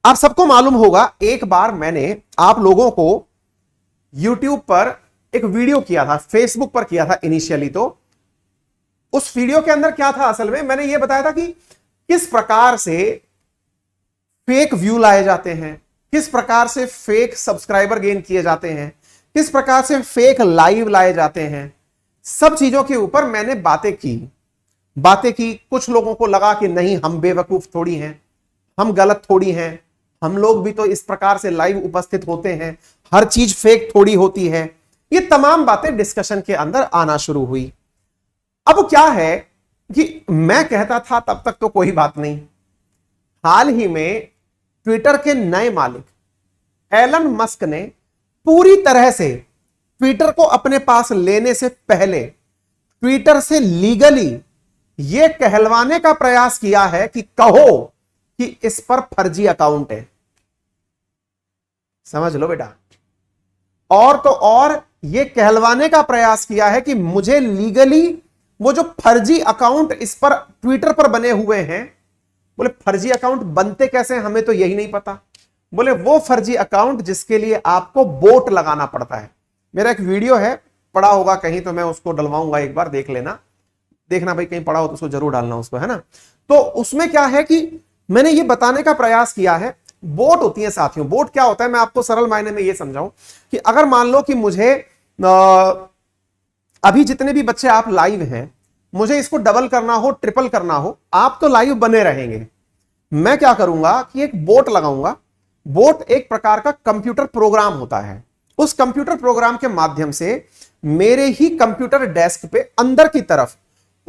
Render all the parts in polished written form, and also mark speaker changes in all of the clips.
Speaker 1: आप सबको मालूम होगा, एक बार मैंने आप लोगों को YouTube पर एक वीडियो किया था, Facebook पर किया था इनिशियली। तो उस वीडियो के अंदर क्या था, असल में मैंने यह बताया था कि किस प्रकार से फेक व्यू लाए जाते हैं, किस प्रकार से फेक सब्सक्राइबर गेन किए जाते हैं, किस प्रकार से फेक लाइव लाए जाते हैं। सब चीजों के ऊपर मैंने बातें की। कुछ लोगों को लगा कि नहीं, हम बेवकूफ थोड़ी हैं, हम गलत थोड़ी हैं, हम लोग भी तो इस प्रकार से लाइव उपस्थित होते हैं, हर चीज फेक थोड़ी होती है। ये तमाम बातें डिस्कशन के अंदर आना शुरू हुई। अब क्या है कि मैं कहता था तब तक तो कोई बात नहीं, हाल ही में ट्विटर के नए मालिक एलन मस्क ने पूरी तरह से ट्विटर को अपने पास लेने से पहले ट्विटर से लीगली यह कहलवाने का प्रयास किया है कि कहो कि इस पर फर्जी अकाउंट है। समझ लो बेटा। और तो और यह कहलवाने का प्रयास किया है कि मुझे लीगली वो जो फर्जी अकाउंट इस पर ट्विटर पर बने हुए हैं, बोले फर्जी अकाउंट बनते कैसे, हमें तो यही नहीं पता। बोले वो फर्जी अकाउंट जिसके लिए आपको बोट लगाना पड़ता है। मेरा एक वीडियो है, पड़ा होगा कहीं तो मैं उसको डलवाऊंगा, एक बार देख लेना, देखना भाई कहीं पड़ा हो तो उसको जरूर डालना उसको, है ना। तो उसमें क्या है कि मैंने ये बताने का प्रयास किया है, बोट होती है साथियों। बोट क्या होता है, मैं आपको सरल मायने में ये समझाऊं कि अगर मान लो कि मुझे अभी जितने भी बच्चे आप लाइव हैं, मुझे इसको डबल करना हो, ट्रिपल करना हो, आप तो लाइव बने रहेंगे। मैं क्या करूंगा कि एक बोट लगाऊंगा। बोट एक प्रकार का कंप्यूटर प्रोग्राम होता है। उस कंप्यूटर प्रोग्राम के माध्यम से मेरे ही कंप्यूटर डेस्क पे अंदर की तरफ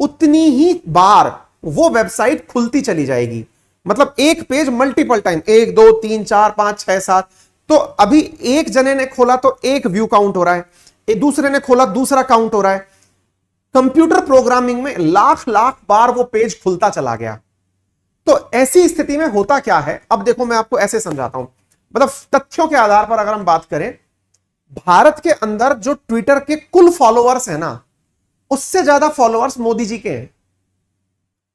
Speaker 1: उतनी ही बार वो वेबसाइट खुलती चली जाएगी। मतलब एक पेज मल्टीपल टाइम, 1 2 3 4 5 6 7। तो अभी एक जने ने खोला तो एक व्यू काउंट हो रहा है, एक दूसरे ने खोला दूसरा काउंट हो रहा है। कंप्यूटर प्रोग्रामिंग में लाख लाख बार वो पेज खुलता चला गया। तो ऐसी स्थिति में होता क्या है, अब देखो मैं आपको ऐसे समझाता हूं, मतलब तथ्यों के आधार पर अगर हम बात करें, भारत के अंदर जो ट्विटर के कुल फॉलोअर्स है ना, उससे ज्यादा फॉलोअर्स मोदी जी के हैं।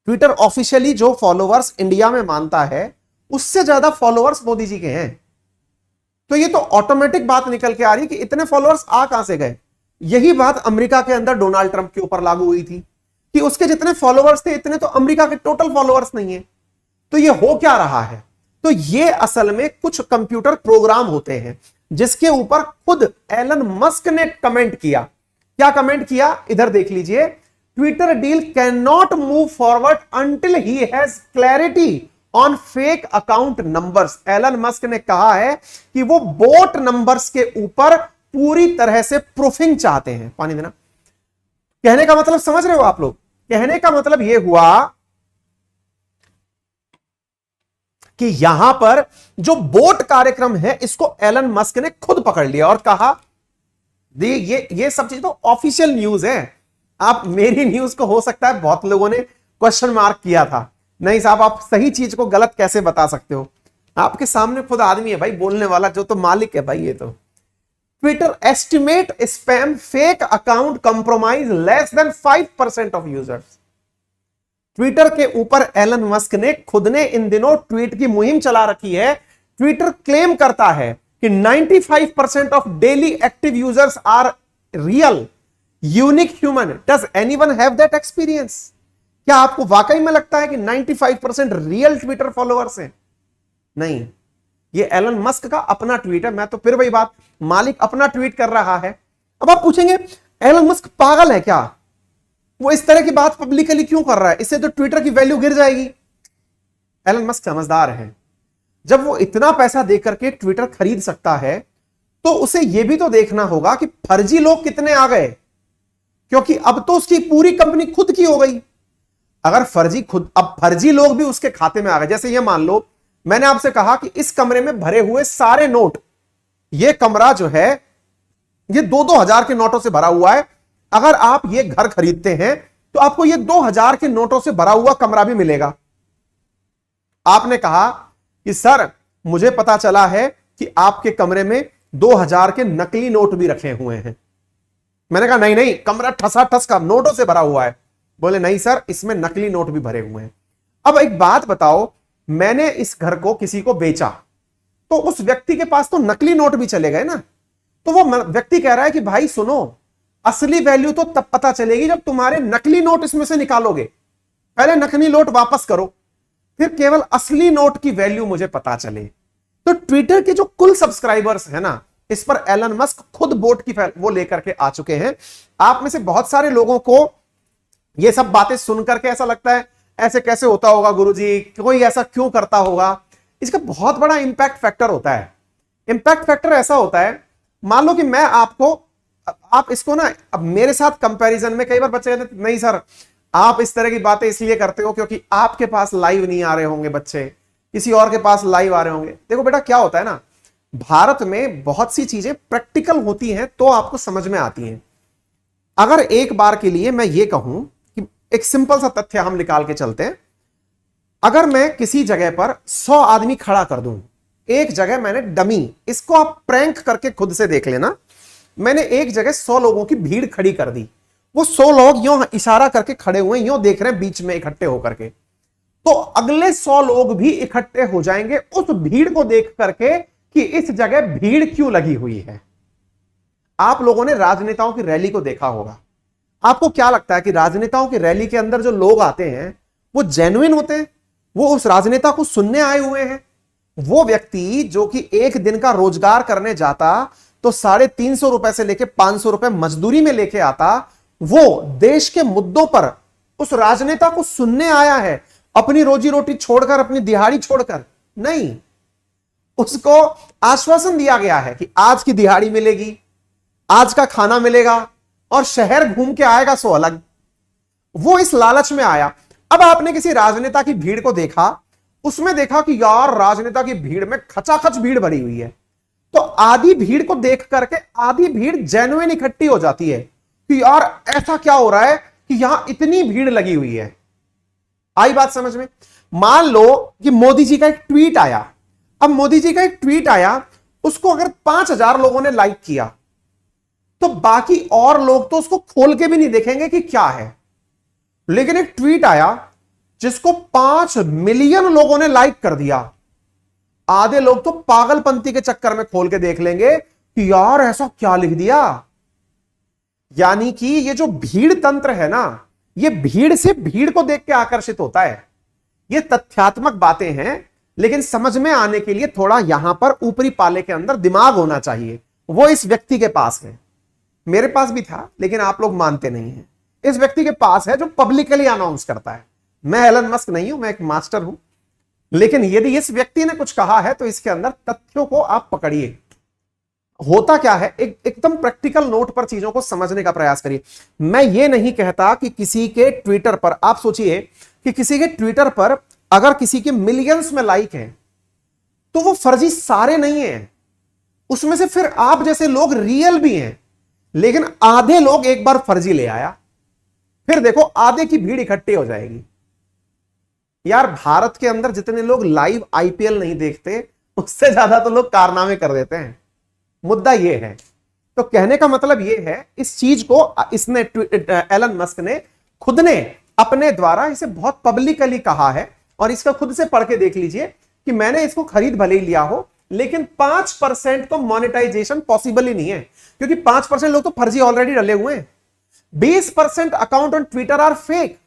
Speaker 1: ट्विटर ऑफिशियली जो फॉलोअर्स इंडिया में मानता है, उससे ज्यादा फॉलोअर्स मोदी जी के हैं। तो ये तो ऑटोमेटिक बात निकल के आ रही है कि इतने फॉलोअर्स आ कहां से गए। यही बात अमेरिका के अंदर डोनाल्ड ट्रंप के ऊपर लागू हुई थी कि उसके जितने फॉलोअर्स थे, इतने तो अमेरिका के टोटल फॉलोअर्स नहीं है। तो ये हो क्या रहा है, तो ये असल में कुछ कंप्यूटर प्रोग्राम होते हैं जिसके ऊपर खुद एलन मस्क ने कमेंट किया। क्या कमेंट किया, इधर देख लीजिए। Twitter deal can not move forward until he has clarity on fake account numbers. Elon Musk ने कहा है कि वो बोट नंबर्स के ऊपर पूरी तरह से प्रूफिंग चाहते हैं। पानी देना। कहने का मतलब समझ रहे हो आप लोग, कहने का मतलब यह हुआ कि यहां पर जो बोट कार्यक्रम है, इसको एलन मस्क ने खुद पकड़ लिया और कहा ये सब चीज तो ऑफिशियल न्यूज है। आप मेरी न्यूज को हो सकता है बहुत लोगों ने क्वेश्चन मार्क किया था, नहीं साहब आप सही चीज को गलत कैसे बता सकते हो। आपके सामने खुद आदमी है भाई बोलने वाला, जो तो मालिक है भाई। ये तो Twitter estimate spam fake account compromise less than 5% of users. Twitter के ऊपर एलन मस्क ने खुद ने इन दिनों ट्वीट की मुहिम चला रखी है। ट्विटर क्लेम करता है कि 95% of daily active users are real unique human. Does anyone have that experience? क्या आपको वाकई में लगता है कि 95% रियल ट्विटर फॉलोअर्स हैं? नहीं, ये एलन मस्क का अपना ट्वीट है। मैं तो फिर वही बात, मालिक अपना ट्वीट कर रहा है। अब आप पूछेंगे एलन मस्क पागल है क्या, वो इस तरह की बात पब्लिकली क्यों कर रहा है, इससे तो ट्विटर की वैल्यू गिर जाएगी। एलन मस्क समझदार है, जब वो इतना पैसा देकर के ट्विटर खरीद सकता है तो उसे यह भी तो देखना होगा कि फर्जी लोग कितने आ गए, क्योंकि अब तो उसकी पूरी कंपनी खुद की हो गई। अगर अब फर्जी लोग भी उसके खाते में आ गए, जैसे ये मान लो मैंने आपसे कहा कि इस कमरे में भरे हुए सारे नोट, ये कमरा जो है ये 2-2 हजार के नोटों से भरा हुआ है। अगर आप ये घर खरीदते हैं तो आपको ये 2000 के नोटों से भरा हुआ कमरा भी मिलेगा। आपने कहा कि सर मुझे पता चला है कि आपके कमरे में 2000 के नकली नोट भी रखे हुए हैं। मैंने कहा नहीं नहीं, कमरा ठसाठस का नोटों से भरा हुआ है। बोले नहीं सर, इसमें नकली नोट भी भरे हुए हैं। अब एक बात बताओ, मैंने इस घर को किसी को बेचा, तो उस व्यक्ति के पास तो नकली नोट भी चले गए ना। तो वो व्यक्ति कह रहा है कि भाई सुनो, असली वैल्यू तो तब पता चलेगी जब तुम्हारे नकली नोट इसमें से निकालोगे। पहले नकली नोट वापस करो, फिर केवल असली नोट की वैल्यू मुझे पता चले। तो ट्विटर के जो कुल सब्सक्राइबर्स है ना, इस पर एलन मस्क खुद बोट की वो लेकर के आ चुके हैं। आप में से बहुत सारे लोगों को ये सब बातें सुनकर के ऐसा लगता है ऐसे कैसे होता होगा गुरुजी, कोई ऐसा क्यों करता होगा। इसका बहुत बड़ा इंपैक्ट फैक्टर होता है। इंपैक्ट फैक्टर ऐसा होता है, मान लो कि मैं आपको, आप इसको ना अब मेरे साथ कंपैरिजन में, कई बार बच्चे कहते नहीं सर आप इस तरह की बातें इसलिए करते हो क्योंकि आपके पास लाइव नहीं आ रहे होंगे बच्चे, किसी और के पास लाइव आ रहे होंगे। देखो बेटा क्या होता है ना, भारत में बहुत सी चीजें प्रैक्टिकल होती हैं तो आपको समझ में आती हैं। अगर एक बार के लिए मैं ये कहूं कि एक सिंपल सा तथ्य हम निकाल के चलते हैं, अगर मैं किसी जगह पर 100 आदमी खड़ा कर दूं, एक जगह मैंने डमी, इसको आप प्रैंक करके खुद से देख लेना, मैंने एक जगह 100 लोगों की भीड़ खड़ी कर दी, वो 100 लोग यूं इशारा करके खड़े हुए यूं देख रहे हैं बीच में इकट्ठे होकर के, तो अगले 100 लोग भी इकट्ठे हो जाएंगे उस भीड़ को देख करके कि इस जगह भीड़ क्यों लगी हुई है। आप लोगों ने राजनेताओं की रैली को देखा होगा, आपको क्या लगता है कि राजनेताओं की रैली के अंदर जो लोग आते हैं वो जेन्युइन होते हैं, वो उस राजनेता को सुनने आए हुए हैं? वो व्यक्ति जो कि एक दिन का रोजगार करने जाता तो 350 रुपए से लेके 500 रुपए मजदूरी में लेके आता, वो देश के मुद्दों पर उस राजनेता को सुनने आया है, अपनी रोजी रोटी छोड़कर, अपनी दिहाड़ी छोड़कर नहीं। उसको आश्वासन दिया गया है कि आज की दिहाड़ी मिलेगी, आज का खाना मिलेगा और शहर घूम के आएगा सो अलग। वो इस लालच में आया। अब आपने किसी राजनेता की भीड़ को देखा, उसमें देखा कि यार राजनेता की भीड़ में खचाखच भीड़ भरी हुई है, तो आधी भीड़ को देख करके आधी भीड़ जेन्युइन इकट्ठी हो जाती है कि यार ऐसा क्या हो रहा है कि यहां इतनी भीड़ लगी हुई है। आई बात समझ में? मान लो कि मोदी जी का एक ट्वीट आया, अब मोदी जी का एक ट्वीट आया, उसको अगर 5000 लोगों ने लाइक किया तो बाकी और लोग तो उसको खोल के भी नहीं देखेंगे कि क्या है। लेकिन एक ट्वीट आया जिसको 5 मिलियन लोगों ने लाइक कर दिया, आधे लोग तो पागलपंती के चक्कर में खोल के देख लेंगे कि यार ऐसा क्या लिख दिया। यानी कि ये जो भीड़ तंत्र है ना, ये भीड़ से भीड़ को देख के आकर्षित होता है। ये तथ्यात्मक बातें हैं, लेकिन समझ में आने के लिए थोड़ा यहां पर ऊपरी पाले के अंदर दिमाग होना चाहिए। वो इस व्यक्ति के पास है, मेरे पास भी था, लेकिन आप लोग मानते नहीं हैं। इस व्यक्ति के पास है जो पब्लिकली अनाउंस करता है। मैं एलन मस्क नहीं हूं, मैं एक मास्टर हूं, लेकिन यदि इस व्यक्ति ने कुछ कहा है तो इसके अंदर तथ्यों को आप पकड़िए। होता क्या है, एकदम प्रैक्टिकल नोट पर चीजों को समझने का प्रयास करिए। मैं ये नहीं कहता कि किसी के ट्विटर पर, आप सोचिए कि किसी के ट्विटर पर अगर किसी के मिलियंस में लाइक है तो वो फर्जी सारे नहीं हैं, उसमें से फिर आप जैसे लोग रियल भी हैं, लेकिन आधे लोग एक बार फर्जी ले आया, फिर देखो आधे की भीड़ इकट्ठी हो जाएगी। यार भारत के अंदर जितने लोग लाइव आईपीएल नहीं देखते, उससे ज्यादा तो लोग कारनामे कर देते हैं। मुद्दा यह है। तो कहने का मतलब यह है, इस चीज को इसने एलन मस्क ने खुद ने अपने द्वारा इसे बहुत पब्लिकली कहा है, और इसका खुद से पढ़ के देख लीजिए कि मैंने इसको खरीद भले ही लिया हो, लेकिन 5% तो मोनेटाइजेशन पॉसिबल ही नहीं है, क्योंकि 5% लोग तो फर्जी ऑलरेडी डले हुए हैं। 20% account on Twitter are fake.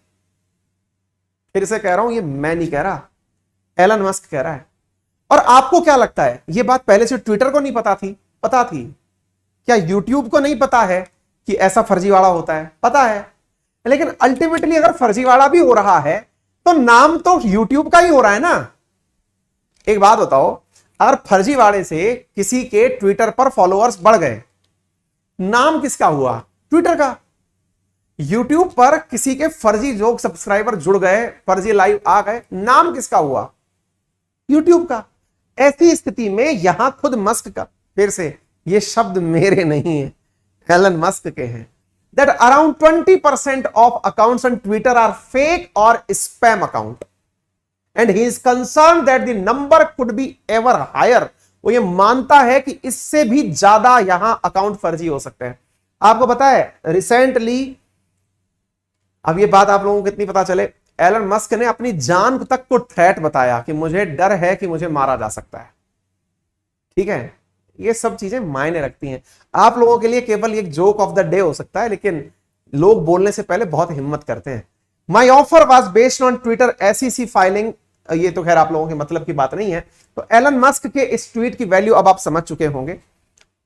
Speaker 1: फिर से कह रहा हूं, ये मैं नहीं कह रहा, एलन मस्क कह रहा है। और आपको क्या लगता है, यह बात पहले से ट्विटर को नहीं पता थी? पता थी। क्या यूट्यूब को नहीं पता है कि ऐसा फर्जीवाड़ा होता है? पता है। लेकिन अल्टीमेटली अगर फर्जीवाड़ा भी हो रहा है तो नाम तो यूट्यूब का ही हो रहा है ना। एक बात बताओ, अगर फर्जीवाड़े से किसी के ट्विटर पर फॉलोअर्स बढ़ गए, नाम किसका हुआ? ट्विटर का। यूट्यूब पर किसी के फर्जी लोग सब्सक्राइबर जुड़ गए, फर्जी लाइव आ गए, नाम किसका हुआ? यूट्यूब का। ऐसी स्थिति में यहां खुद मस्क का, फिर से ये शब्द मेरे नहीं है, एलन मस्क के हैं, that around 20% of accounts on Twitter are fake or spam account, and he is concerned that the number could be ever higher। वो ये मानता है कि इससे भी ज्यादा यहां अकाउंट फर्जी हो सकते हैं। आपको पता है रिसेंटली, अब ये बात आप लोगों को कितनी पता चले, एलन मस्क ने अपनी जान तक को थ्रेट बताया कि मुझे डर है कि मुझे मारा जा सकता है। ठीक है, ये सब चीजें मायने रखती हैं। आप लोगों के लिए केवल एक जोक ऑफ द डे हो सकता है, लेकिन लोग बोलने से पहले बहुत हिम्मत करते हैं। My offer was based on Twitter SEC filing. ये तो खैर आप लोगों के मतलब की बात नहीं है। तो एलन मस्क के इस ट्वीट की वैल्यू अब आप समझ चुके होंगे।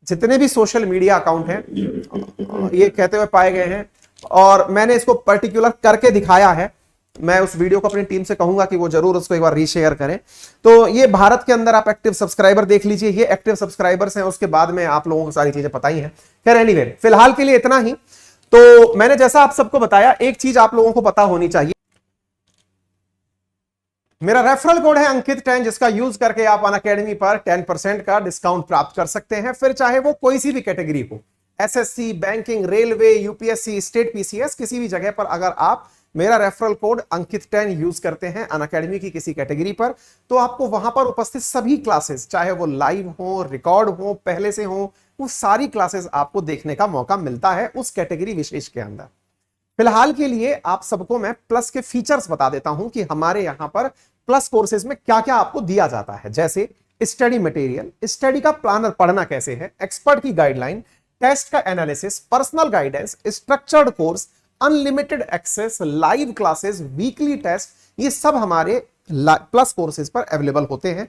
Speaker 1: जितने भी सोशल मीडिया अकाउंट हैं ये कहते हुए पाए गए हैं, और मैंने इसको पर्टिकुलर करके दिखाया है। मैं उस वीडियो को अपनी टीम से कहूंगा कि वो जरूर उसको एक बार रीशेयर करें। तो ये भारत के अंदर आप एक्टिव सब्सक्राइबर देख लीजिए, ये एक्टिव सब्सक्राइबर्स हैं, उसके बाद में आप लोगों को सारी चीजें पता ही हैं। खैर एनीवे, फिलहाल के लिए इतना ही। तो मैंने जैसा आप सबको बताया, एक चीज आप लोगों को पता होनी चाहिए, मेरा रेफरल कोड है अंकित 10, जिसका यूज करके आप अनअकैडमी पर 10% का डिस्काउंट प्राप्त कर सकते हैं। फिर चाहे वो कोई सी भी कैटेगरी हो, SSC, banking, railway, UPSC, state PCS, किसी भी जगह पर अगर आप मेरा रेफरल कोड अंकित 10 यूज करते हैं अनअकैडमी की किसी कैटेगरी पर, तो आपको वहां पर उपस्थित सभी क्लासेस, चाहे वो लाइव हो, रिकॉर्ड हो, पहले से हो, वो सारी क्लासेस आपको देखने का मौका मिलता है उस कैटेगरी विशेष के अंदर। फिलहाल के लिए आप सबको मैं प्लस के फीचर्स बता देता हूं कि हमारे यहां पर प्लस कोर्सेज में क्या क्या आपको दिया जाता है, जैसे स्टडी मटेरियल, स्टडी का प्लानर पढ़ना कैसे है, एक्सपर्ट की गाइडलाइन, टेस्ट का analysis, personal guidance, structured course, unlimited access, live classes, weekly test, ये सब हमारे प्लस कोर्सेज पर अवेलेबल होते हैं।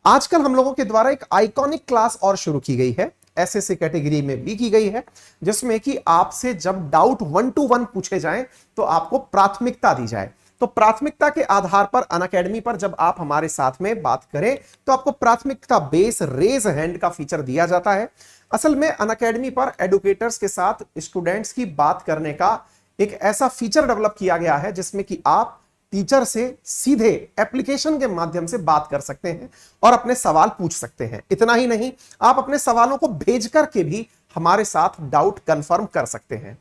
Speaker 1: आजकल हम लोगों के द्वारा एक आइकॉनिक क्लास और शुरू की गई है, SSC कैटेगरी में भी की गई है, जिसमें कि आपसे जब डाउट 1 to 1 पूछे जाएं तो आपको प्राथमिकता दी जाए। तो प्राथमिकता के आधार पर अनअकैडमी पर जब आप हमारे साथ में बात करें तो आपको प्राथमिकता बेस रेज हैंड का फीचर दिया जाता है। असल में अनअकैडमी पर एडुकेटर्स के साथ स्टूडेंट्स की बात करने का एक ऐसा फीचर डेवलप किया गया है जिसमें कि आप टीचर से सीधे एप्लीकेशन के माध्यम से बात कर सकते हैं और अपने सवाल पूछ सकते हैं। इतना ही नहीं, आप अपने सवालों को भेज करके भी हमारे साथ डाउट कंफर्म कर सकते हैं।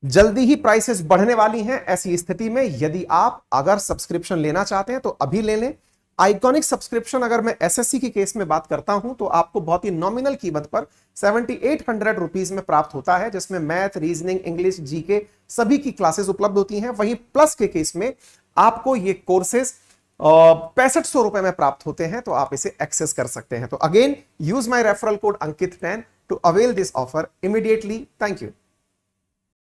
Speaker 1: जल्दी ही प्राइसेस बढ़ने वाली हैं, ऐसी स्थिति में यदि आप अगर सब्सक्रिप्शन लेना चाहते हैं तो अभी ले लें। आइकॉनिक सब्सक्रिप्शन अगर मैं SSC की केस में बात करता हूं तो आपको बहुत ही नॉमिनल कीमत पर 7800 रुपीज में प्राप्त होता है, जिसमें मैथ, रीजनिंग, इंग्लिश, GK सभी की क्लासेस उपलब्ध होती हैं। वहीं प्लस के केस में आपको ये कोर्सेज 6500 रुपए में प्राप्त होते हैं, तो आप इसे एक्सेस कर सकते हैं। तो again use my referral code Ankit 10 to avail this offer immediately. Thank you.